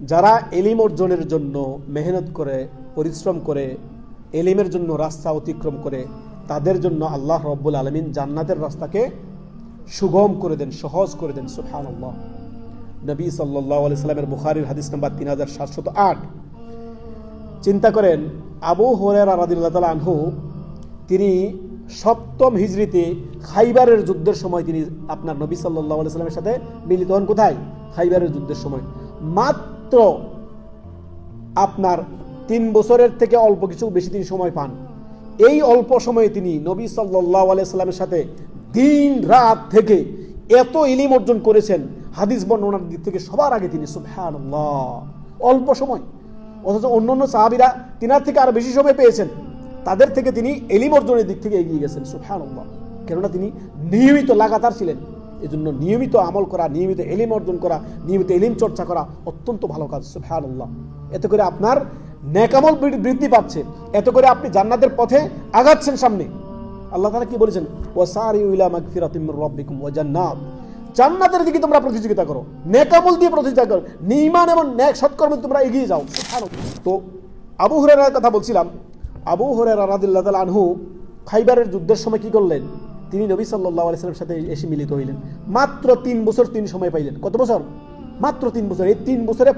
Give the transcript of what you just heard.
যারা এলিম অর্জনের জন্য মেহনত করে, পরিশ্রম করে, এলিমের জন্য রাস্তা অতিক্রম করে, তাদের জন্য আল্লাহ রব্বুল আলামিন জান্নাতের রাস্তাকে সুগম করে দেন, সহজ করে দেন। সুবহানাল্লাহ। নবী সাল্লাল্লাহু আলাইহি সাল্লামের বুখারীর হাদিস নাম্বার 3708। চিন্তা করেন, আবু হুরায়রা রাদিয়াল্লাহু তাআলা আনহু তিনি 7ম হিজরিতে খাইবারের যুদ্ধের সময় তিনি আপনার নবী সাল্লাল্লাহু আলাইহি সাল্লামের সাথে মিলিত হন। কোথায়? খাইবারের যুদ্ধের সময়। মাত্র আপনার 3 বছরের থেকে অল্প কিছু বেশি তিনি সময় পান। এই অল্প সময়ে তিনি নবী সাল্লাল্লাহু আলাইহি সাল্লামের সাথে দিন রাত থেকে এত ইলম অর্জন করেছেন, হাদিস বর্ণনার দিক থেকে সবার আগে তিনি। সুবহানাল্লাহ। অল্প সময়, অথচ অন্যান্য সাহাবীরা তিনার থেকে আরো বেশি সময় পেয়েছেন। তাদের থেকে তিনি ইলম অর্জনের দিক থেকে এগিয়ে গেছেন। সুবহানাল্লাহ। কেননা তিনি নিয়মিত লাগাতার ছিলেন। এজন্য নিয়মিত আমল করা, নিয়মিত ইলম অর্জন করা, নিয়মিত ইলম চর্চা করা অত্যন্ত ভালো কাজ। সুবহানাল্লাহ। এতে করে আপনার নেক আমল বৃদ্ধি পাচ্ছে, এতে করে আপনি জান্নাতের পথে আগাচ্ছেন সামনে। আল্লাহ তাআলা কি বলেছেন? ওয়াসারিউ ইলা মাগফিরাতিম মির রাব্বিকুম ওয়া জান্নাত। জান্নাতের দিকে তোমরা প্রতিযোগিতা করো, নেক আমল দিয়ে প্রতিযোগিতা করো, ঈমান এবং নেক সৎকর্মে তোমরা এগিয়ে যাও। সুবহানাল্লাহ। তো আবু হুরায়রার কথা বলছিলাম। আবু হুরায়রা রাদিয়াল্লাহু তাআলা আনহু খাইবারের যুদ্ধের সময় কি করলেন? তিনি নবী সাল্লাল্লাহু আলাইহি সাল্লামের সাথে এসে মিলিত হইলেন। মাত্র 3 বছর তিনি সময় পাইলেন। কত বছর? মাত্র 3 বছর। এই 3 বছরে